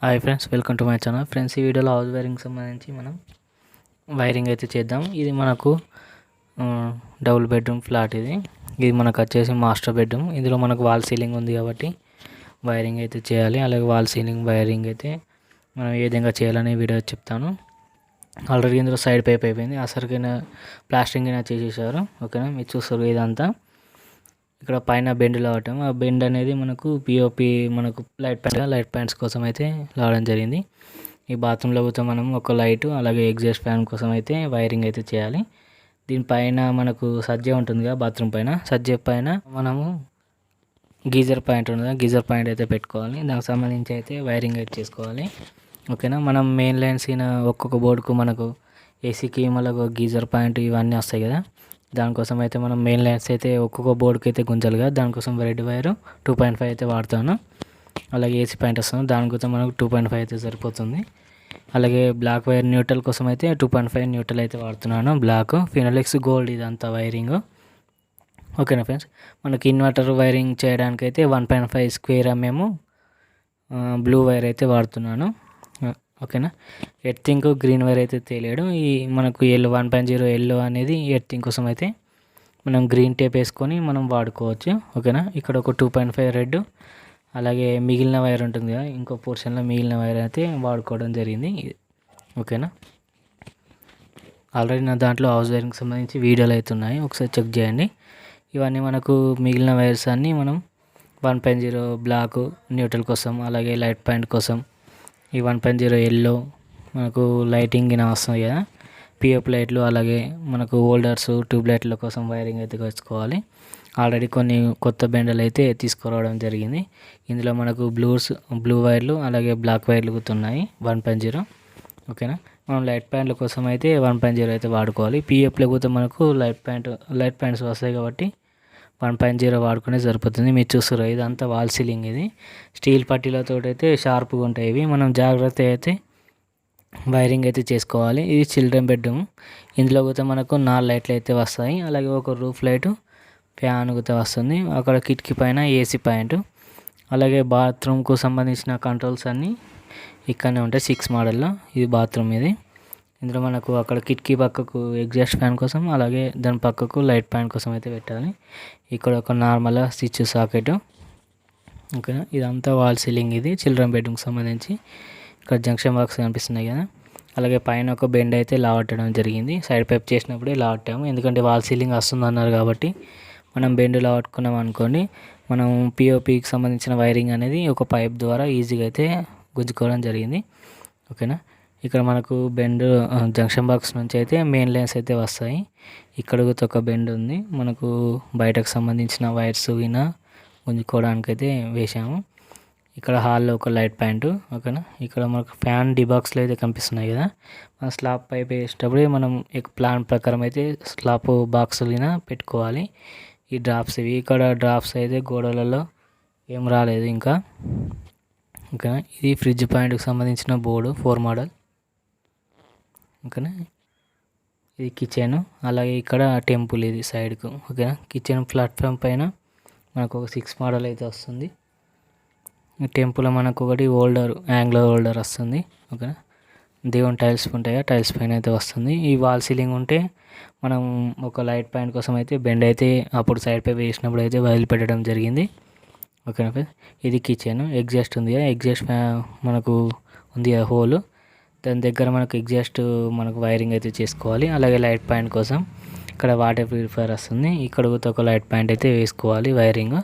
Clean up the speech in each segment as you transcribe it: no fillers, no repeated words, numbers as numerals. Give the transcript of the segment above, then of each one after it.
Hi friends, welcome to my channel. Friends, ఈ వీడియోలో house wiring సంబంధించి మనం వైరింగ్ అయితే చేద్దాం. ఇది మనకు డబుల్ బెడ్రూమ్ ఫ్లాట్. ఇది మనకు వచ్చేసి మాస్టర్ బెడ్రూమ్. ఇందులో మనకు వాల్ సీలింగ్ ఉంది కాబట్టి వైరింగ్ అయితే చేయాలి. అలాగే వాల్ సీలింగ్ వైరింగ్ అయితే మనం ఏ విధంగా చేయాలనే వీడియో చెప్తాను. ఆల్రెడీ ఇందులో సైడ్ పైప్ అయిపోయింది, అసలుకైనా ప్లాస్టింగ్ అయినా చేసేసారు. ఓకేనా, మీరు చూస్తారు ఇదంతా. ఇక్కడ పైన బెండ్ లావటం, ఆ బెండ్ అనేది మనకు పిఓపి మనకు లైట్ ప్యాంట్స్ కోసం అయితే లావడం జరిగింది. ఈ బాత్రూంలో కూడా మనం ఒక లైటు అలాగే ఎగ్జాస్ట్ ఫ్యాన్ కోసం అయితే వైరింగ్ అయితే చేయాలి. దీనిపైన మనకు సజ్జ ఉంటుంది కదా, బాత్రూమ్ పైన సజ్జ పైన మనము గీజర్ పాయింట్ ఉంది, గీజర్ పాయింట్ అయితే పెట్టుకోవాలి. దానికి సంబంధించి అయితే వైరింగ్ అయితే చేసుకోవాలి. ఓకేనా, మనం మెయిన్ లైన్స్ ఒక్కొక్క బోర్డుకు మనకు ఏసీకి మళ్ళీ గీజర్ పాయింట్ ఇవన్నీ వస్తాయి కదా, దానికోసం అయితే మనం మెయిన్ లైన్స్ అయితే ఒక్కొక్క బోర్డుకి అయితే గుంజాలి కదా, దానికోసం రెడ్ వైర్ 2.5 అయితే వాడతాను. అలాగే ఏసీ పాయింట్ వస్తుంది, దానికోసం మనకు 2.5 అయితే సరిపోతుంది. అలాగే బ్లాక్ వైర్ న్యూట్రల్ కోసం అయితే 2.5 న్యూట్రల్ అయితే వాడుతున్నాను. బ్లాక్ ఫినోలెక్స్ గోల్డ్ ఇదంతా వైరింగ్. ఓకేనా ఫ్రెండ్స్, మనకి ఇన్వర్టర్ వైరింగ్ చేయడానికి అయితే 1.5 స్క్వేర్ మేము బ్లూ వైర్ అయితే వాడుతున్నాను. ఓకేనా, ఎర్తింగ్ గ్రీన్ వైర్ అయితే తెలియడం. ఈ మనకు ఎల్ 1.0 ఎల్లో అనేది ఎర్తింగ్ కోసం అయితే మనం గ్రీన్ టేప్ వేసుకొని మనం వాడుకోవచ్చు. ఓకేనా, ఇక్కడ ఒక 2.5 రెడ్, అలాగే మిగిలిన వైర్ ఉంటుంది కదా, ఇంకో పోర్షన్లో మిగిలిన వైర్ అయితే వాడుకోవడం జరిగింది. ఓకేనా, ఆల్రెడీ నా దాంట్లో హౌస్ వైరింగ్ సంబంధించి వీడియోలు అయితే ఉన్నాయి, ఒకసారి చెక్ చేయండి. ఇవన్నీ మనకు మిగిలిన వైర్స్ అన్నీ మనం 1.0 బ్లాక్ న్యూట్రల్ కోసం, అలాగే లైట్ పాయింట్ కోసం, ఈ 1.0 ఎల్లో మనకు లైటింగ్ వస్తుంది కదా, పిఎఫ్ లైట్లు, అలాగే మనకు హోల్డర్స్ ట్యూబ్ లైట్ల కోసం వైరింగ్ అయితే తెచ్చుకోవాలి. ఆల్రెడీ కొన్ని కొత్త బెండలు అయితే తీసుకురావడం జరిగింది. ఇందులో మనకు బ్లూ వైర్లు అలాగే బ్లాక్ వైర్లు గుర్తున్నాయి 1.0. ఓకేనా, మనం లైట్ ప్యాంట్ల కోసం అయితే 1.0 అయితే వాడుకోవాలి. పిఎఫ్లో కూడా మనకు లైట్ ప్యాంట్స్ వస్తాయి కాబట్టి 1.0 వాడుకునే సరిపోతుంది. మీరు చూస్తారు ఇదంతా వాల్ సీలింగ్. ఇది స్టీల్ పట్టీలతో అయితే షార్ప్గా ఉంటాయి. ఇవి మనం జాగ్రత్త అయితే వైరింగ్ అయితే చేసుకోవాలి. ఇది చిల్డ్రన్ బెడ్రూమ్. ఇందులో కూడా మనకు 4 లైట్లు అయితే వస్తాయి, అలాగే ఒక రూఫ్ లైటు, ఫ్యాన్ కూడా వస్తుంది. అక్కడ కిటికీ పైన ఏసీ పాయింట్, అలాగే బాత్రూమ్కు సంబంధించిన కంట్రోల్స్ అన్నీ ఇక్కడనే ఉంటాయి. 6 మోడల్లో ఇది బాత్రూమ్. ఇందులో మనకు అక్కడ కిటికీ పక్కకు ఎగ్జాస్ట్ ఫ్యాన్ కోసం, అలాగే దాని పక్కకు లైట్ ప్యాంట్ కోసం అయితే పెట్టాలి. ఇక్కడ ఒక నార్మల్ స్విచ్ సాకెట్. ఓకేనా, ఇదంతా వాల్ సీలింగ్. ఇది చిల్డ్రన్ బెడ్రూమ్కి సంబంధించి. ఇక్కడ జంక్షన్ బాక్స్ కనిపిస్తున్నాయి కదా, అలాగే పైన ఒక బెండ్ అయితే లావట్టడం జరిగింది. సైడ్ పైప్ చేసినప్పుడే లావట్టాము, ఎందుకంటే వాల్ సీలింగ్ వస్తుంది అన్నారు కాబట్టి. మనం బెండ్ లావట్టుకున్నాం అనుకోండి, మనం పిఓపికి సంబంధించిన వైరింగ్ అనేది ఒక పైప్ ద్వారా ఈజీగా అయితే గుంజుకోవడం జరిగింది. ఓకేనా, ఇక్కడ మనకు బెండ్ జంక్షన్ బాక్స్ నుంచి అయితే మెయిన్ లైన్స్ అయితే వస్తాయి. ఇక్కడ కూడా ఒక బెండ్ ఉంది, మనకు బయటకు సంబంధించిన వైర్స్ గుంజుకోవడానికి అయితే వేసాము. ఇక్కడ హాల్లో ఒక లైట్ పాయింట్. ఓకేనా, ఇక్కడ మనకు ఫ్యాన్ డిబాక్స్లో అయితే కనిపిస్తున్నాయి కదా, మన స్లాబ్ పైప్ వేసేటప్పుడు మనం ప్లాన్ ప్రకారం అయితే స్లాబ్ బాక్సులు పెట్టుకోవాలి. ఈ డ్రాప్స్ ఇక్కడ డ్రాప్స్ అయితే గోడలలో ఏం రాలేదు ఇంకా. ఓకేనా, ఇది ఫ్రిడ్జ్ పాయింట్కి సంబంధించిన బోర్డు 4 మోడల్. ఓకేనా, ఇది కిచెన్, అలాగే ఇక్కడ టెంపుల్ ఇది సైడ్కు. ఓకేనా, కిచెన్ ప్లాట్ఫామ్ పైన మనకు ఒక 6 మోడల్ అయితే వస్తుంది. టెంపుల్ మనకు ఒకటి యాంగ్లర్ హోల్డర్ వస్తుంది. ఓకేనా, దేవుని టైల్స్ ఉంటాయి, టైల్స్ పైన అయితే వస్తుంది. ఈ వాల్ సీలింగ్ ఉంటే మనం ఒక లైట్ పాయింట్ కోసం అయితే బెండ్ అయితే అప్పుడు సైడ్ పై వేసినప్పుడు అయితే వదిలిపెట్టడం జరిగింది. ఓకేనా ఫ్రెండ్స్, ఇది కిచెన్. ఎగ్జాస్ట్ ఉంది, ఎగ్జాస్ట్ మనకు ఉంది హోల్, దాని దగ్గర మనకు ఎగ్జాస్ట్ మనకు వైరింగ్ అయితే చేసుకోవాలి. అలాగే లైట్ పాయింట్ కోసం ఇక్కడ వాటర్ ప్యూరిఫైర్ వస్తుంది, ఇక్కడ ఒక లైట్ పాయింట్ అయితే వేసుకోవాలి వైరింగ్.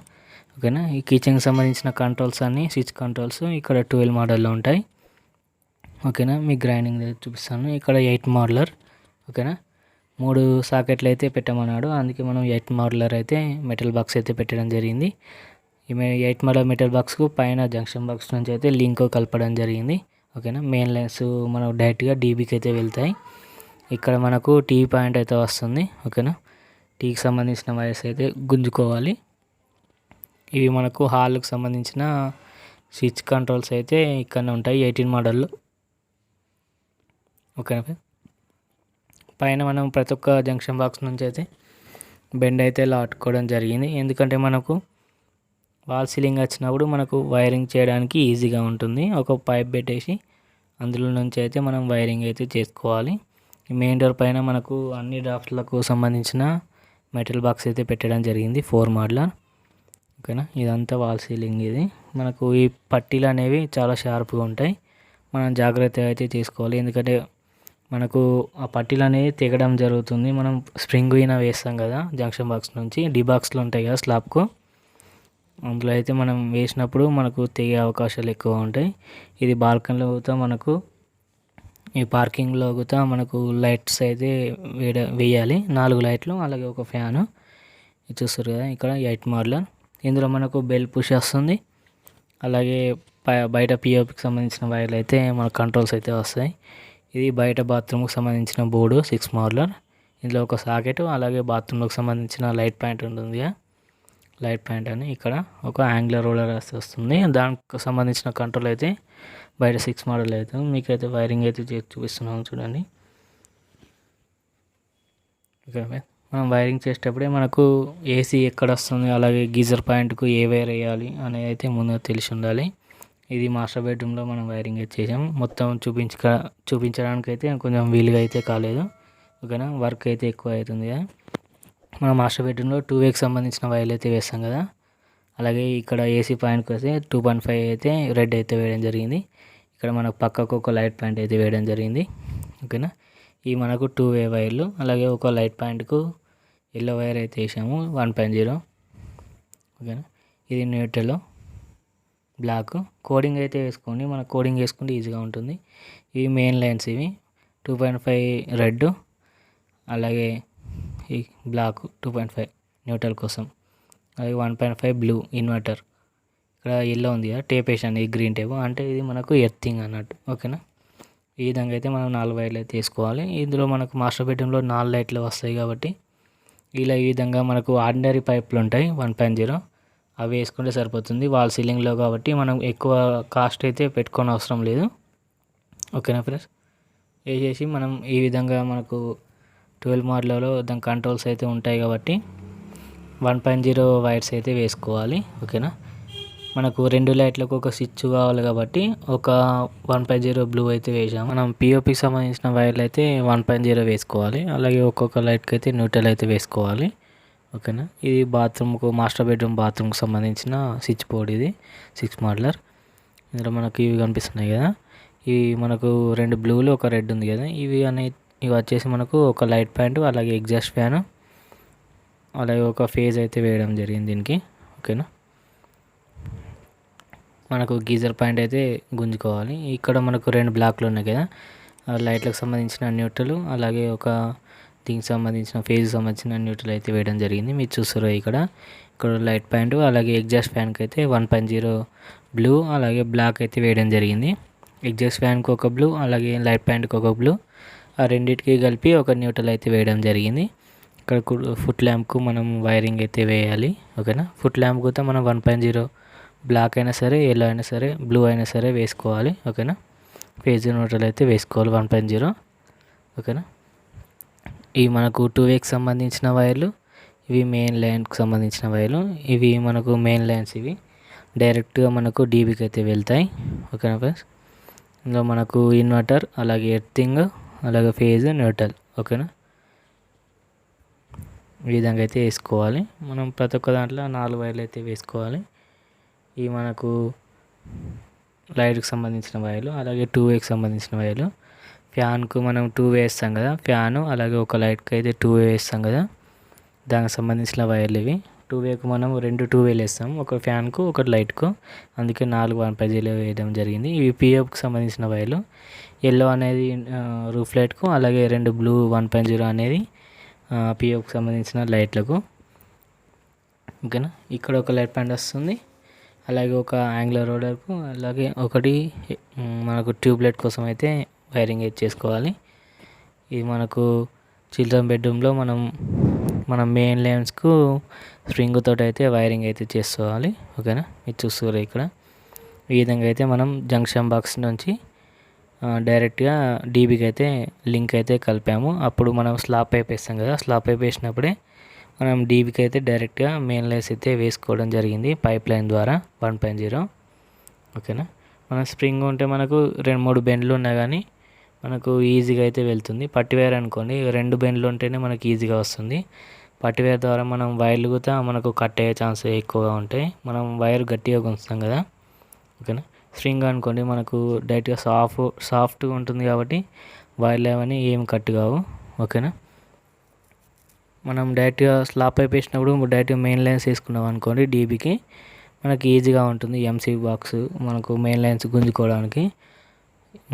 ఓకేనా, ఈ కిచెన్కి సంబంధించిన కంట్రోల్స్ అన్నీ స్విచ్ కంట్రోల్స్ ఇక్కడ 12 మోడల్లో ఉంటాయి. ఓకేనా, మీ గ్రైండింగ్ చూపిస్తాను. ఇక్కడ 8 మోడలర్. ఓకేనా, 3 సాకెట్లు అయితే పెట్టమన్నాడు, అందుకే మనం 8 మోడలర్ అయితే మెటల్ బాక్స్ అయితే పెట్టడం జరిగింది. ఈ 8 మోడల్ మెటల్ బాక్స్కు పైన జంక్షన్ బాక్స్ నుంచి అయితే లింక్ కలపడం జరిగింది. ఓకేనా, మెయిన్ లైన్స్ మనకు డైరెక్ట్గా డీబీకి అయితే వెళ్తాయి. ఇక్కడ మనకు టీ పాయింట్ అయితే వస్తుంది. ఓకేనా, టీకి సంబంధించిన వైర్స్ అయితే గుంజుకోవాలి. ఇవి మనకు హాల్కి సంబంధించిన స్విచ్ కంట్రోల్స్ అయితే ఇక్కడనే ఉంటాయి 18 మోడల్లో. ఓకేనా, పైన మనం ప్రతి ఒక్క జంక్షన్ బాక్స్ నుంచి అయితే బెండ్ అయితే లాట్టుకోవడం జరిగింది, ఎందుకంటే మనకు వాల్ సీలింగ్ వచ్చినప్పుడు మనకు వైరింగ్ చేయడానికి ఈజీగా ఉంటుంది. ఒక పైప్ పెట్టేసి అందులో నుంచి అయితే మనం వైరింగ్ అయితే చేసుకోవాలి. మెయిన్ డోర్ పైన మనకు అన్ని డ్రాఫ్ట్లకు సంబంధించిన మెటల్ బాక్స్ అయితే పెట్టడం జరిగింది 4 మోడ్లర్. ఓకేనా, ఇదంతా వాల్ సీలింగ్. ఇది మనకు ఈ పట్టీలు అనేవి చాలా షార్ప్గా ఉంటాయి, మనం జాగ్రత్తగా అయితే చేసుకోవాలి. ఎందుకంటే మనకు ఆ పట్టీలు అనేవి తెగడం జరుగుతుంది. మనం స్ప్రింగ్ అయినా వేస్తాం కదా జంక్షన్ బాక్స్ నుంచి, డి బాక్స్లో ఉంటాయి కదా స్లాబ్కు, అందులో అయితే మనం వేసినప్పుడు మనకు తెగే అవకాశాలు ఎక్కువ ఉంటాయి. ఇది బాల్కనీలో కూడా మనకు ఈ పార్కింగ్లో కూడా మనకు లైట్స్ అయితే వేయాలి. 4 లైట్లు అలాగే ఒక ఫ్యాను. ఇది చూస్తారు కదా ఇక్కడ 8 మోడ్లర్. ఇందులో మనకు బెల్ పుష్ వస్తుంది. అలాగే బయట పిఓపికి సంబంధించిన వైర్లు అయితే మన కంట్రోల్స్ అయితే వస్తాయి. ఇది బయట బాత్రూమ్కి సంబంధించిన బోర్డు 6 మోడ్లర్. ఇందులో ఒక సాకెట్ అలాగే బాత్రూంలోకి సంబంధించిన లైట్ పాయింట్ ఉంటుంది, లైట్ పాయింట్ అని ఇక్కడ ఒక యాంగులర్ రోలర్ వస్తుంది. దానికి సంబంధించిన కంట్రోల్ అయితే బయట 6 మోడల్ అయితే మీకైతే వైరింగ్ అయితే చూపిస్తున్నాను చూడండి. ఓకే, మనం వైరింగ్ చేసేటప్పుడే మనకు ఏసీ ఎక్కడ వస్తుంది, అలాగే గీజర్ పాయింట్కు ఏ వైర్ వేయాలి అనేది అయితే ముందుగా తెలిసి ఉండాలి. ఇది మాస్టర్ బెడ్రూమ్లో మనం వైరింగ్ అయితే చేసాం. మొత్తం చూపించడానికి అయితే కొంచెం వీలుగా అయితే కాలేదు. ఓకేనా, వర్క్ అయితే ఎక్కువ అవుతుంది కదా. మనం మాస్టర్ బెడ్రూమ్లో 2వేకి సంబంధించిన వైర్లు అయితే వేస్తాం కదా, అలాగే ఇక్కడ ఏసీ పాయింట్కి వస్తే 2.5 అయితే రెడ్ అయితే వేయడం జరిగింది. ఇక్కడ మనకు పక్కకు ఒక లైట్ పాయింట్ అయితే వేయడం జరిగింది. ఓకేనా, ఈ మనకు 2వే వైర్లు, అలాగే ఒక లైట్ పాయింట్కు ఎల్లో వైర్ అయితే వేసాము 1.0. ఓకేనా, ఇది న్యూట్రల్ బ్లాక్. కోడింగ్ అయితే వేసుకోండి, మన కోడింగ్ వేసుకుంటే ఈజీగా ఉంటుంది. ఇవి మెయిన్ లైన్స్, ఇవి 2.5 రెడ్, అలాగే ఈ బ్లాక్ 2.5 న్యూట్రల్ కోసం, అలాగే 1.5 బ్లూ ఇన్వర్టర్. ఇక్కడ ఎల్లో ఉంది కదా టేప్ వేసాను, ఈ గ్రీన్ టేప్ అంటే ఇది మనకు ఎర్తింగ్ అన్నట్టు. ఓకేనా, ఈ విధంగా అయితే మనం 4 వైర్లు అయితే వేసుకోవాలి. ఇందులో మనకు మాస్టర్ బెడ్రూమ్లో 4 లైట్లు వస్తాయి కాబట్టి ఈ విధంగా మనకు ఆర్డినరీ పైపులు ఉంటాయి 1.0, అవి వేసుకుంటే సరిపోతుంది. వాల్ సీలింగ్లో కాబట్టి మనం ఎక్కువ కాస్ట్ అయితే పెట్టుకోని అవసరం లేదు. ఓకేనా ఫ్రెండ్స్, వేసేసి మనం ఈ విధంగా మనకు 12 మోడ్లలో దాని కంట్రోల్స్ అయితే ఉంటాయి కాబట్టి 1.0 వైర్స్ అయితే వేసుకోవాలి. ఓకేనా, మనకు 2 లైట్లకు ఒక స్విచ్ కావాలి కాబట్టి ఒక 1.0 బ్లూ అయితే వేసాము. మనం పిఓపికి సంబంధించిన వైర్లు అయితే 1.0 వేసుకోవాలి, అలాగే ఒక్కొక్క లైట్కి అయితే న్యూట్రల్ అయితే వేసుకోవాలి. ఓకేనా, ఇది బాత్రూమ్కు మాస్టర్ బెడ్రూమ్ బాత్రూమ్కి సంబంధించిన స్విచ్ బోర్డ్, ఇది 6 మోడ్లర్. ఇందులో మనకు ఇవి కనిపిస్తున్నాయి కదా, ఇవి మనకు 2 బ్లూలు ఒక రెడ్ ఉంది కదా, ఇవి వచ్చేసి మనకు ఒక లైట్ పాయింట్, అలాగే ఎగ్జాస్ట్ ఫ్యాన్, అలాగే ఒక ఫేజ్ అయితే వేయడం జరిగింది దీనికి. ఓకేనా, మనకు గీజర్ పాయింట్ అయితే గుంజుకోవాలి. ఇక్కడ మనకు 2 బ్లాక్లు ఉన్నాయి కదా, లైట్లకు సంబంధించిన న్యూట్రల్, అలాగే ఒక దీనికి సంబంధించిన ఫేజ్ సంబంధించిన న్యూట్రల్ అయితే వేయడం జరిగింది. మీరు చూస్తారు ఇక్కడ లైట్ పాయింట్, అలాగే ఎగ్జాస్ట్ ఫ్యాన్కి అయితే 1.0 బ్లూ అలాగే బ్లాక్ అయితే వేయడం జరిగింది. ఎగ్జాస్ట్ ఫ్యాన్కి ఒక బ్లూ, అలాగే లైట్ పాయింట్కి ఒక బ్లూ, ఆ రెండింటికి కలిపి ఒక న్యూట్రల్ అయితే వేయడం జరిగింది. ఇక్కడ ఫుట్ ల్యాంప్కు మనం వైరింగ్ అయితే వేయాలి. ఓకేనా, ఫుట్ ల్యాంప్ కూడా మనం 1.0 బ్లాక్ అయినా సరే, ఎల్లో అయినా సరే, బ్లూ అయినా సరే వేసుకోవాలి. ఓకేనా, ఫేజ్ న్యూట్రల్ అయితే వేసుకోవాలి 1.0. ఓకేనా, ఇవి మనకు 2వేకి సంబంధించిన వైర్లు, ఇవి మెయిన్ లైన్కి సంబంధించిన వైర్లు. ఇవి మనకు మెయిన్ లైన్స్, ఇవి డైరెక్ట్గా మనకు డీబీకి అయితే వెళ్తాయి. ఓకేనా ఫ్రెండ్స్, ఇందులో మనకు ఇన్వర్టర్, అలాగే ఎర్తింగ్, అలాగే ఫేజ్ న్యూట్రల్. ఓకేనా, ఈ విధంగా అయితే వేసుకోవాలి. మనం ప్రతి ఒక్క దాంట్లో 4 వైర్లు అయితే వేసుకోవాలి. ఇవి మనకు లైట్కి సంబంధించిన వైర్లు, అలాగే 2వేకి సంబంధించిన వైర్లు. ఫ్యాన్కు మనం 2 వేస్తాం కదా, ఫ్యాను అలాగే ఒక లైట్కి అయితే 2 వేస్తాం కదా, దానికి సంబంధించిన వైర్లు ఇవి. 2వేకు మనం 2 2వేలు వేస్తాం, ఒక ఫ్యాన్కు ఒక లైట్కు, అందుకే 4 1.0 వేయడం జరిగింది. ఇవి పిఓపికి సంబంధించిన వైర్లు. ఎల్లో అనేది రూఫ్ లైట్కు, అలాగే 2 బ్లూ 1.0 అనేది పిఓపికి సంబంధించిన లైట్లకు. ఓకేనా, ఇక్కడ ఒక లైట్ పాయింట్ వస్తుంది, అలాగే ఒక యాంగులర్ రోలర్కు, అలాగే ఒకటి మనకు ట్యూబ్లైట్ కోసం అయితే వైరింగ్ అయితే చేసుకోవాలి. ఇది మనకు చిల్డ్రన్ బెడ్రూమ్లో మనం మెయిన్ లైన్స్కు స్ప్రింగ్ తోటి అయితే వైరింగ్ అయితే చేసుకోవాలి. ఓకేనా, మీరు చూస్తారు ఇక్కడ ఈ విధంగా అయితే మనం జంక్షన్ బాక్స్ నుంచి డైరెక్ట్గా డీబీకి అయితే లింక్ అయితే కలిపాము. అప్పుడు మనం స్లాబ్ పైప్ వేస్తాం కదా, స్లాబ్ పైప్ వేసినప్పుడే మనం డీబీకి అయితే డైరెక్ట్గా మెయిన్ లైన్స్ అయితే వేసుకోవడం జరిగింది పైప్ లైన్ ద్వారా 1.0. ఓకేనా. మన స్ప్రింగ్ ఉంటే మనకు 2-3 బెండ్లు ఉన్నా కానీ మనకు ఈజీగా అయితే వెళ్తుంది. పట్టి వైర్ అనుకోండి 2 బెండ్లు ఉంటేనే మనకి ఈజీగా వస్తుంది. పట్టి వైర్ ద్వారా మనం వైర్లు కూడా మనకు కట్ అయ్యే ఛాన్స్ ఎక్కువగా ఉంటాయి. మనం వైర్ గట్టిగా గుంచుతాం కదా. ఓకేనా. స్ట్రింగ్ అనుకోండి మనకు డైరెక్ట్గా సాఫ్ట్గా ఉంటుంది కాబట్టి వైర్లు అవన్నీ ఏం కట్ కావు. ఓకేనా. మనం డైరెక్ట్గా స్లాబ్ పైప్ వేసినప్పుడు డైరెక్ట్గా మెయిన్ లైన్స్ వేసుకున్నాం అనుకోండి డీబీకి మనకి ఈజీగా ఉంటుంది. ఎంసీబీ బాక్స్ మనకు మెయిన్ లైన్స్ గుంజుకోవడానికి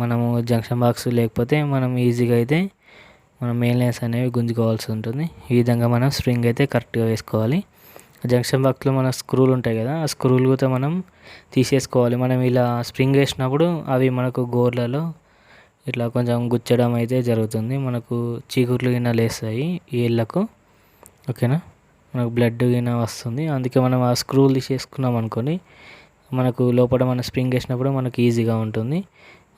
మనము జంక్షన్ బాక్స్ లేకపోతే మనం ఈజీగా అయితే మనం మెయిన్ లైన్స్ అనేవి గుంజుకోవాల్సి ఉంటుంది. ఈ విధంగా మనం స్ప్రింగ్ అయితే కరెక్ట్గా వేసుకోవాలి. జంక్షన్ బాక్స్లో మన స్క్రూలు ఉంటాయి కదా, ఆ స్క్రూలు కూడా మనం తీసేసుకోవాలి. మనం ఇలా స్ప్రింగ్ వేసినప్పుడు అవి మనకు గోర్లలో ఇట్లా కొంచెం గుచ్చడం అయితే జరుగుతుంది. మనకు చీకుర్లు గిన్నె లేస్తాయి ఈ ఏళ్ళకు. ఓకేనా. మనకు బ్లడ్ గిన్నె వస్తుంది. అందుకే మనం ఆ స్క్రూలు తీసేసుకున్నాం అనుకోని మనకు లోపల మనం స్ప్రింగ్ వేసినప్పుడు మనకు ఈజీగా ఉంటుంది.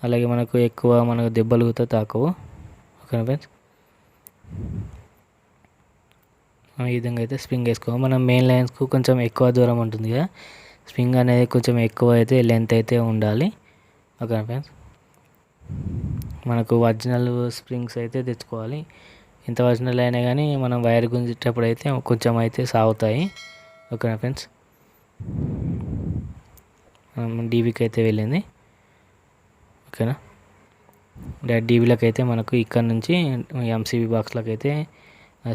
అలాగే మనకు ఎక్కువ మనకు దెబ్బలు కూడా తాకవు. ఓకేనా ఫ్రెండ్స్. ఈ విధంగా అయితే స్ప్రింగ్ వేసుకోవాలి. మనం మెయిన్ లైన్స్కు కొంచెం ఎక్కువ దూరం ఉంటుంది కదా, స్ప్రింగ్ అనేది కొంచెం ఎక్కువ అయితే లెంత్ అయితే ఉండాలి. ఓకేనా ఫ్రెండ్స్. మనకు ఒరిజినల్ స్ప్రింగ్స్ అయితే తెచ్చుకోవాలి. ఎంత ఒరిజినల్ అయినా కానీ మనం వైర్ గుంజేటప్పుడు అయితే కొంచెం అయితే సాగుతాయి. ఓకేనా ఫ్రెండ్స్. డీబీకి అయితే వెళ్ళింది. ఓకేనా. డీబీలకు అయితే మనకు ఇక్కడ నుంచి ఎంసీబీ బాక్స్లకు అయితే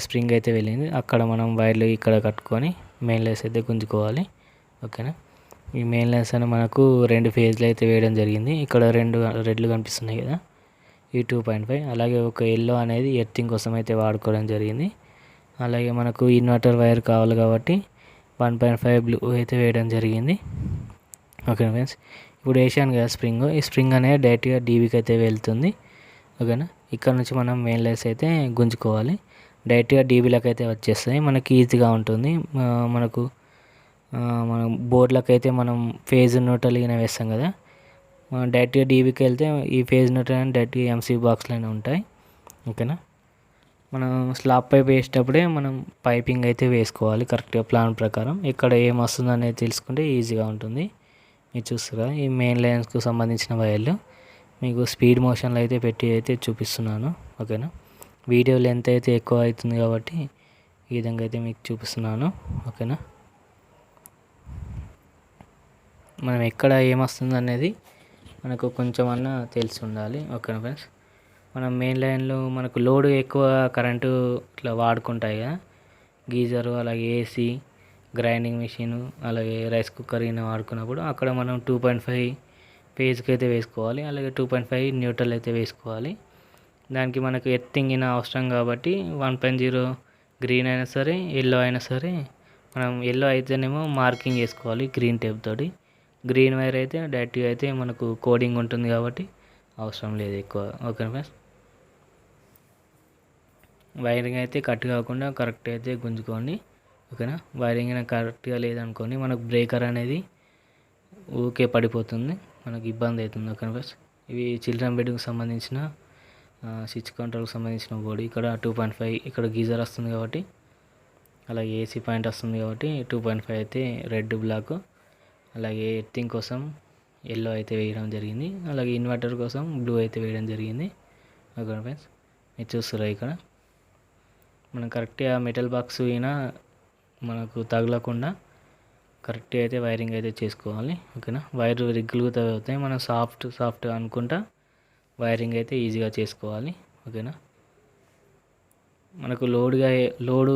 స్ప్రింగ్ అయితే వెళ్ళింది. అక్కడ మనం వైర్లు ఇక్కడ కట్టుకొని మెయిన్ లైన్స్ అయితే గుంజుకోవాలి. ఓకేనా. ఈ మెయిన్ లైన్స్ అని మనకు 2 ఫేజ్లు అయితే వేయడం జరిగింది. ఇక్కడ 2 రెడ్లు కనిపిస్తున్నాయి కదా, ఈ 2.5. అలాగే ఒక ఎల్లో అనేది ఎర్తింగ్ కోసం అయితే వాడుకోవడం జరిగింది. అలాగే మనకు ఇన్వర్టర్ వైర్ కావాలి కాబట్టి 1.5 బ్లూ అయితే వేయడం జరిగింది. ఓకేనా ఫ్రెండ్స్. ఇప్పుడు వేసాను కదా స్ప్రింగ్, ఈ స్ప్రింగ్ అనేది డైరెక్ట్గా డీబీకి అయితే వెళ్తుంది. ఓకేనా. ఇక్కడ నుంచి మనం మెయిన్ లైన్స్ అయితే గుంజుకోవాలి. డైరెక్ట్గా డీబీలకు అయితే వచ్చేస్తాయి. మనకి ఈజీగా ఉంటుంది. మనకు మనం బోర్డులకు అయితే మనం ఫేజ్ న్యూట్రల్ గిన వేస్తాం కదా, డైరెక్ట్గా డీబీకి వెళ్తే ఈ ఫేజ్ న్యూట్రల్ అని డైరెక్ట్గా ఎంసీబీ బాక్స్లోనే ఉంటాయి. ఓకేనా. మనం స్లాబ్ పైప్ వేసేటప్పుడే మనం పైపింగ్ అయితే వేసుకోవాలి కరెక్ట్గా ప్లాన్ ప్రకారం. ఇక్కడ ఏం వస్తుందో అనేది తెలుసుకుంటే ఈజీగా ఉంటుంది. మీరు చూస్తారా ఈ మెయిన్ లైన్స్కు సంబంధించిన వైర్లు మీకు స్పీడ్ మోషన్లో అయితే పెట్టి అయితే చూపిస్తున్నాను. ఓకేనా. వీడియో లెంత్ అయితే ఎక్కువ అవుతుంది కాబట్టి ఈ విధంగా అయితే మీకు చూపిస్తున్నాను. ఓకేనా. మనం ఎక్కడ ఏమొస్తుంది అనేది మనకు కొంచెం అన్నా తెలిసి ఉండాలి. ఓకేనా ఫ్రెండ్స్. మనం మెయిన్ లైన్లో మనకు లోడ్ ఎక్కువ కరెంటు ఇట్లా వాడుకుంటాయి కదా, గీజరు అలాగే ఏసీ, గ్రైండింగ్ మిషన్ అలాగే రైస్ కుక్కర్ అయినా వాడుకున్నప్పుడు అక్కడ మనం 2.5 పేజ్కి అయితే వేసుకోవాలి. అలాగే 2.5 న్యూట్రల్ అయితే వేసుకోవాలి. దానికి మనకు ఎర్తింగ్ అవసరం కాబట్టి 1.0 గ్రీన్ అయినా సరే ఎల్లో అయినా సరే, మనం ఎల్లో అయితేనేమో మార్కింగ్ చేసుకోవాలి గ్రీన్ టేప్ తోటి. గ్రీన్ వైర్ అయితే డైరెక్ట్గా అయితే మనకు కోడింగ్ ఉంటుంది కాబట్టి అవసరం లేదు ఎక్కువ. Okay friends. వైరింగ్ అయితే కట్ కాకుండా కరెక్ట్ అయితే గుంజుకోండి. ఓకేనా. వైరింగ్ కరెక్ట్గా లేదనుకోండి మనకు బ్రేకర్ అనేది ఊకే పడిపోతుంది, మనకు ఇబ్బంది అవుతుంది. Okay friends. ఇవి చిల్డ్రన్ బెడ్కి సంబంధించిన స్విచ్ కంట్రోల్కి సంబంధించిన బోర్డు. ఇక్కడ 2.5 ఇక్కడ గీజర్ వస్తుంది కాబట్టి, అలాగే ఏసీ పాయింట్ వస్తుంది కాబట్టి 2.5 అయితే రెడ్ బ్లాక్, అలాగే ఎర్తింగ్ కోసం ఎల్లో అయితే వేయడం జరిగింది, అలాగే ఇన్వర్టర్ కోసం బ్లూ అయితే వేయడం జరిగింది. Okay friends. మీరు చూస్తున్నారు ఇక్కడ మనం కరెక్ట్గా మెటల్ బాక్స్ అయినా మనకు తగలకుండా కరెక్ట్గా అయితే వైరింగ్ అయితే చేసుకోవాలి. ఓకేనా. వైర్ రిగ్గులు అవుతాయి. మనం సాఫ్ట్ అనుకుంటా వైరింగ్ అయితే ఈజీగా చేసుకోవాలి. ఓకేనా. మనకు లోడ్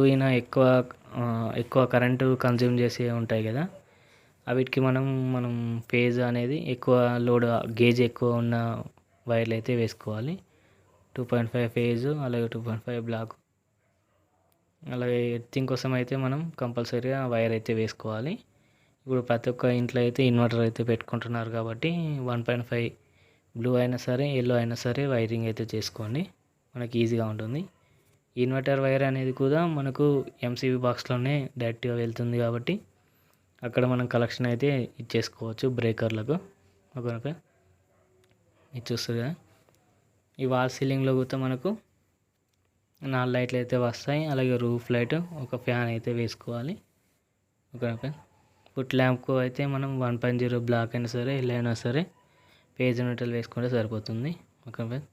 అయినా ఎక్కువ కరెంటు కన్జ్యూమ్ చేసే ఉంటాయి కదా, వీటికి మనం ఫేజ్ అనేది ఎక్కువ లోడ్ గేజ్ ఎక్కువ ఉన్న వైర్లు అయితే వేసుకోవాలి. 2.5 ఫేజు అలాగే 2.5 బ్లాక్. అలాగే ఎర్తింగ్ కోసం అయితే మనం కంపల్సరీగా వైర్ అయితే వేసుకోవాలి. ఇప్పుడు ప్రతి ఒక్క ఇంట్లో అయితే ఇన్వర్టర్ అయితే పెట్టుకుంటున్నారు కాబట్టి 1.5 బ్లూ అయినా సరే ఎల్లో అయినా సరే వైరింగ్ అయితే చేసుకోండి, మనకి ఈజీగా ఉంటుంది. ఇన్వర్టర్ వైర్ అనేది కూడా మనకు ఎంసీబీ బాక్స్లోనే డైరెక్ట్గా వెళ్తుంది కాబట్టి అక్కడ మనం కలెక్షన్ అయితే ఇచ్చేసుకోవచ్చు బ్రేకర్లకు. ఓకే. ఇది చూస్తుంది కదా, ఈ వాల్ సీలింగ్లో కూడా మనకు 4 లైట్లు అయితే వస్తాయి. అలాగే రూఫ్ లైట్, ఒక ఫ్యాన్ అయితే వేసుకోవాలి. Okay friends. ఫుట్ ల్యాంప్కు అయితే మనం 1.0 బ్లాక్ అయినా సరే, ఎల్ అయినా సరే పేజ్ న్యూట్రల్ వేసుకుంటే సరిపోతుంది. Okay friends.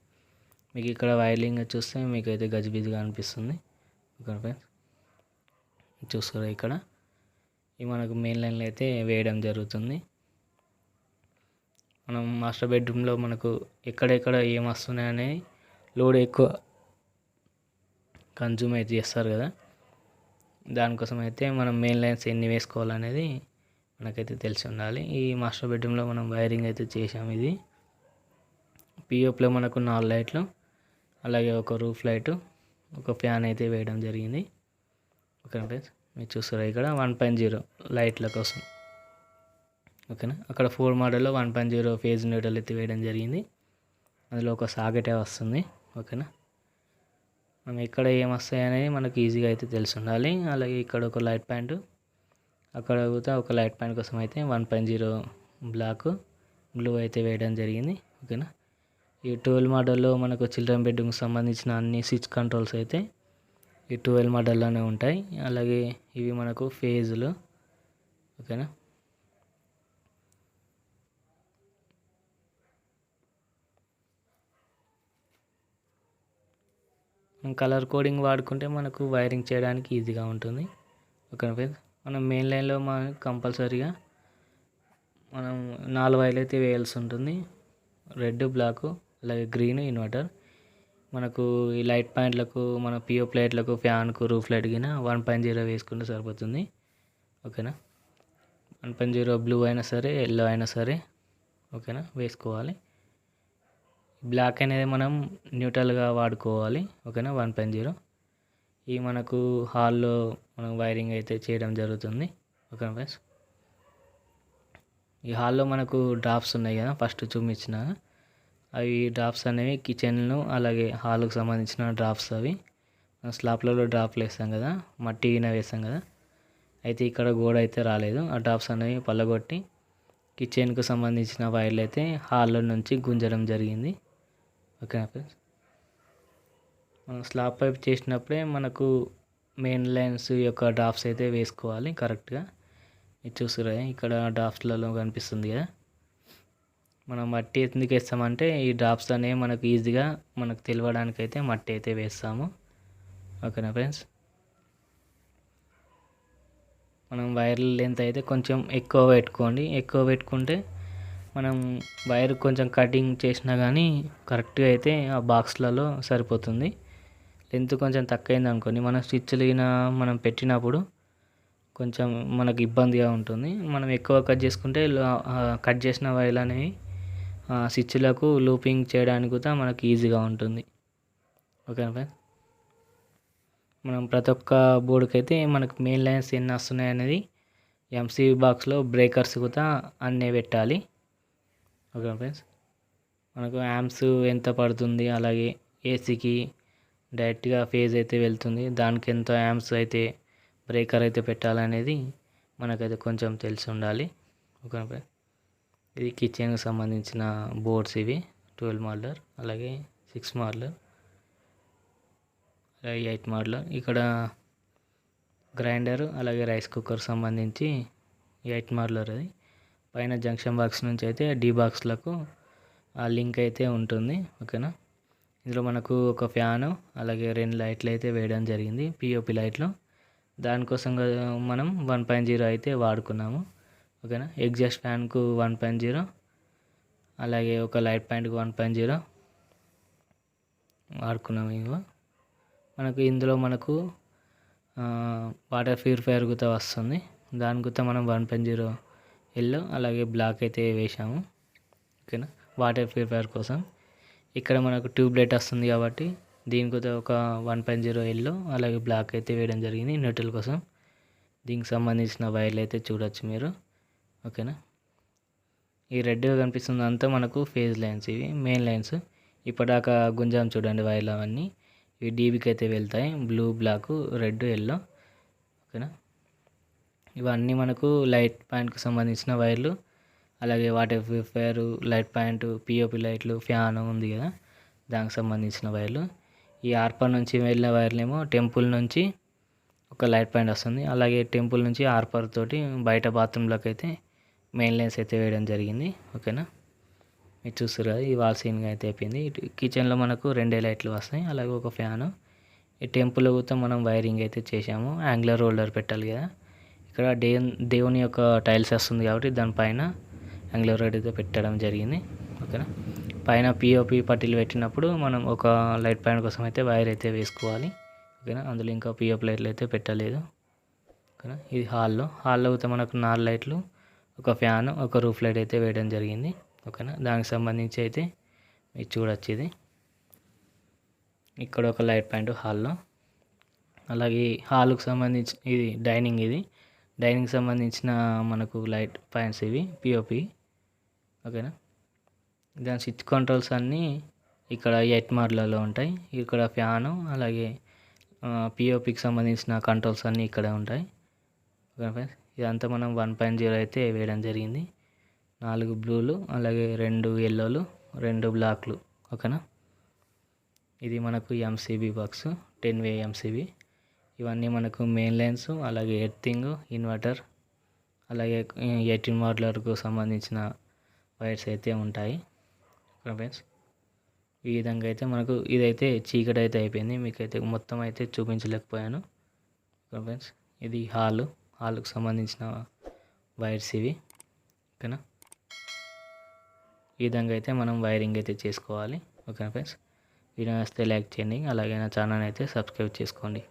మీకు ఇక్కడ వైర్లింగ్ చూస్తే మీకు అయితే గజిబిజిగా అనిపిస్తుంది. Okay friends. చూసుకోరా ఇక్కడ ఇవి మనకు మెయిన్ లైన్లో అయితే వేయడం జరుగుతుంది. మనం మాస్టర్ బెడ్రూమ్లో మనకు ఎక్కడెక్కడ ఏం వస్తున్నాయని లోడ్ ఎక్కువ కన్జ్యూమ్ అయితే చేస్తారు కదా, దానికోసం అయితే మనం మెయిన్ లైన్స్ ఎన్ని వేసుకోవాలనేది మనకైతే తెలిసి ఉండాలి. ఈ మాస్టర్ బెడ్రూమ్లో మనం వైరింగ్ అయితే చేసాము. ఇది పిఓపిలో మనకు 4 లైట్లు, అలాగే ఒక రూఫ్ లైటు, ఒక ఫ్యాన్ అయితే వేయడం జరిగింది. ఓకేనా ఫ్రెండ్స్. మీరు చూస్తారు ఇక్కడ 1.0 లైట్ల కోసం. ఓకేనా. అక్కడ 4 మోడల్లో 1.0 ఫేజ్ న్యూట్రల్ అయితే వేయడం జరిగింది. అందులో ఒక సాకెటే వస్తుంది. ఓకేనా. మనం ఎక్కడ ఏం వస్తాయి అనేది మనకు ఈజీగా అయితే తెలిసి ఉండాలి. అలాగే ఇక్కడ ఒక లైట్ ప్యాంటు, అక్కడ కూడా ఒక లైట్ ప్యాంట్ కోసం అయితే 1.0 బ్లాక్ బ్లూ అయితే వేయడం జరిగింది. ఓకేనా. ఈ 12 మోడల్లో మనకు చిల్డ్రన్ బెడ్రూమ్కి సంబంధించిన అన్ని స్విచ్ కంట్రోల్స్ అయితే ఈ 12 మోడల్లోనే ఉంటాయి. అలాగే ఇవి మనకు ఫేజులు. ఓకేనా. కలర్ కోడింగ్ వాడుకుంటే మనకు వైరింగ్ చేయడానికి ఈజీగా ఉంటుంది. ఓకేనా ఫ్రెండ్స్. మనం మెయిన్ లైన్లో కంపల్సరీగా మనం 4 వైర్లు అయితే వేయాల్సి ఉంటుంది. రెడ్, బ్లాక్, అలాగే గ్రీన్ ఇన్వర్టర్. మనకు ఈ లైట్ పాయింట్లకు, మన పిఓ ప్లేట్లకు, ఫ్యాన్కు, రూఫ్ లైట్ కింద 1.0 వేసుకుంటే సరిపోతుంది. ఓకేనా. 1.0 బ్లూ అయినా సరే, ఎల్లో అయినా సరే ఓకేనా వేసుకోవాలి. బ్లాక్ అనేది మనం న్యూట్రల్గా వాడుకోవాలి. ఓకేనా. 1.0 ఈ మనకు హాల్లో మనం వైరింగ్ అయితే చేయడం జరుగుతుంది. ఓకేనా ఫ్రెండ్స్. ఈ హాల్లో మనకు డ్రాప్స్ ఉన్నాయి కదా, ఫస్ట్ చూపించిన అవి డ్రాప్స్ అనేవి కిచెన్ను అలాగే హాల్కి సంబంధించిన డ్రాప్స్. అవి స్లాబ్లలో డ్రాప్లు వేస్తాం కదా, మట్టి గిన వేస్తాం కదా, అయితే ఇక్కడ గోడ అయితే రాలేదు. ఆ డ్రాప్స్ అనేవి పల్లగొట్టి కిచెన్కు సంబంధించిన వైర్లు అయితే హాల్లో నుంచి గుంజడం జరిగింది. ఓకేనా ఫ్రెండ్స్. మనం స్లాబ్ పైప్ చేసినప్పుడే మనకు మెయిన్ లైన్స్ యొక్క డ్రాప్స్ అయితే వేసుకోవాలి కరెక్ట్గా. ఇది చూసారా ఇక్కడ డ్రాప్స్లలో కనిపిస్తుంది కదా. మనం మట్టి ఎందుకు వేస్తామంటే ఈ డ్రాప్స్ అనేవి మనకు ఈజీగా మనకు తెలియడానికి అయితే మట్టి అయితే వేస్తాము. ఓకేనా ఫ్రెండ్స్. మనం వైర్ల లెంత్ అయితే కొంచెం ఎక్కువ పెట్టుకోండి. ఎక్కువ పెట్టుకుంటే మనం వైర్ కొంచెం కటింగ్ చేసినా కానీ కరెక్ట్గా అయితే ఆ బాక్స్లలో సరిపోతుంది. లెంత్ కొంచెం తక్కువైంది అనుకోండి, మనం స్విచ్లు మనం పెట్టినప్పుడు కొంచెం మనకు ఇబ్బందిగా ఉంటుంది. మనం ఎక్కువ కట్ చేసుకుంటే కట్ చేసిన వైర్లు అనేవి స్విచ్లకు లూపింగ్ చేయడానికి కూడా మనకు ఈజీగా ఉంటుంది. ఓకేనా ఫ్రెండ్స్. మనం ప్రతి ఒక్క బోర్డుకి అయితే మనకు మెయిన్ లైన్స్ ఎన్ని వస్తున్నాయి అనేది ఎంసీబీ బాక్స్లో బ్రేకర్స్ కూడా అన్నీ పెట్టాలి. ఓకేనా ఫ్రెండ్స్. మనకు యాంప్స్ ఎంత పడుతుంది, అలాగే ఏసీకి డైరెక్ట్గా ఫేజ్ అయితే వెళ్తుంది, దానికి ఎంత యాంప్స్ అయితే బ్రేకర్ అయితే పెట్టాలనేది మనకైతే కొంచెం తెలిసి ఉండాలి. ఓకేనా ఫ్రెండ్స్. ఇది కిచెన్కి సంబంధించిన బోర్డ్స్ ఇవి 12 మోడల్, అలాగే 6 మోడల్, అలాగే 8 మోడల్. ఇక్కడ గ్రైండర్ అలాగే రైస్ కుక్కర్ సంబంధించి 8 మోడల్. అది పైన జంక్షన్ బాక్స్ నుంచి అయితే డీ బాక్స్లకు ఆ లింక్ అయితే ఉంటుంది. ఓకేనా. ఇందులో మనకు ఒక ఫ్యాను అలాగే 2 లైట్లు అయితే వేయడం జరిగింది, పిఓపి లైట్లు. దానికోసం మనం 1.0 అయితే వాడుకున్నాము. ఓకేనా. ఎగ్జాస్ట్ ఫ్యాన్కు 1.0, అలాగే ఒక లైట్ పాయింట్కి 1.0 వాడుకున్నాము. ఇగో మనకు ఇందులో మనకు వాటర్ ప్యూరిఫైయర్ కూడా వస్తుంది. దాని కూడా మనం 1.0 ఎల్లో అలాగే బ్లాక్ అయితే వేసాము. ఓకేనా. వాటర్ ప్యూరిఫైయర్ కోసం ఇక్కడ మనకు ట్యూబ్ లైట్ వస్తుంది కాబట్టి దీనికి కూడా ఒక 1.0 ఎల్లో అలాగే బ్లాక్ అయితే వేయడం జరిగింది న్యూట్రల్ కోసం. దీనికి సంబంధించిన వైర్లు అయితే చూడొచ్చు మీరు. ఓకేనా. ఈ రెడ్గా కనిపిస్తుంది అంతా మనకు ఫేజ్ లైన్స్, ఇవి మెయిన్ లైన్స్. ఇప్పటిదాకా గుంజాం చూడండి వైర్లు, అవన్నీ ఇవి డీబీకి అయితే వెళ్తాయి, బ్లూ, బ్లాక్, రెడ్, ఎల్లో. ఓకేనా. ఇవన్నీ మనకు లైట్ పాయింట్కి సంబంధించిన వైర్లు, అలాగే water purifier, light point, POP లైట్లు, ఫ్యాన్ ఉంది కదా దానికి సంబంధించిన వైర్లు. ఈ ఆర్పర్ నుంచి వెళ్ళిన వైర్లేమో టెంపుల్ నుంచి ఒక లైట్ పాయింట్ వస్తుంది. అలాగే టెంపుల్ నుంచి ఆర్పర్ తోటి బయట బాత్రూంలోకి అయితే మెయిన్ లైన్స్ అయితే వేయడం జరిగింది. ఓకేనా, మీరు చూస్తారు కదా, ఈ వాల్ సీలింగ్ అయితే అయిపోయింది. కిచెన్లో మనకు 2 లైట్లు వస్తాయి, అలాగే ఒక ఫ్యాను. ఈ టెంపుల్ కూడా మనం వైరింగ్ అయితే చేసాము. యాంగులర్ హోల్డర్ పెట్టాలి కదా, ఇక్కడ దేవుని యొక్క టైల్స్ వస్తుంది కాబట్టి దానిపైన యాంగులర్ హోల్డర్ అయితే పెట్టడం జరిగింది. ఓకేనా, పైన పిఓపి పట్టీలు పెట్టినప్పుడు మనం ఒక లైట్ పాయింట్ కోసం అయితే వైర్ అయితే వేసుకోవాలి. ఓకేనా, అందులో ఇంకా పిఓపి లైట్లు అయితే పెట్టలేదు. ఓకేనా, ఇది హాల్లో అయితే మనకు 4 లైట్లు, ఒక ఫ్యాన్, ఒక రూఫ్ లైట్ అయితే వేయడం జరిగింది. ఓకేనా, దానికి సంబంధించి అయితే మీరు చూడొచ్చు. ఇది ఇక్కడ ఒక లైట్ పాయింట్ హాల్లో. అలాగే హాల్కి సంబంధించి ఇది డైనింగ్ సంబంధించిన మనకు లైట్ పాయింట్స్ ఇవి పిఓపి. ఓకేనా, దాని స్విచ్ కంట్రోల్స్ అన్నీ ఇక్కడ 8 మార్లలో ఉంటాయి. ఇక్కడ ఫ్యాను అలాగే పిఓపికి సంబంధించిన కంట్రోల్స్ అన్నీ ఇక్కడ ఉంటాయి. ఓకే ఫ్రెండ్స్, ఇదంతా మనం 1.0 అయితే వేయడం జరిగింది. 4 బ్లూలు అలాగే 2 ఎల్లోలు 2 బ్లాక్లు. ఓకేనా, ఇది మనకు ఎంసీబీ బాక్స్ 10 వే ఎంసీబీ. ఇవన్నీ మనకు మెయిన్ లైన్స్, అలాగే ఎర్తింగ్, ఇన్వర్టర్, అలాగే 18 మోడలర్కు సంబంధించిన వైర్స్ అయితే ఉంటాయి. ఓకే ఫ్రెండ్స్, ఈ విధంగా అయితే మనకు ఇదైతే చీకటి అయితే అయిపోయింది, మీకైతే మొత్తం అయితే చూపించలేకపోయాను. ఓకే ఫ్రెండ్స్, ఇది హాల్కు సంబంధించిన వైర్స్ ఇవి. ఓకేనా, ఈ విధంగా అయితే మనం వైరింగ్ అయితే చేసుకోవాలి. ఓకే ఫ్రెండ్స్, వీడియో నచ్చితే లైక్ చేయండి, అలాగే నా ఛానల్ అయితే సబ్స్క్రైబ్ చేసుకోండి.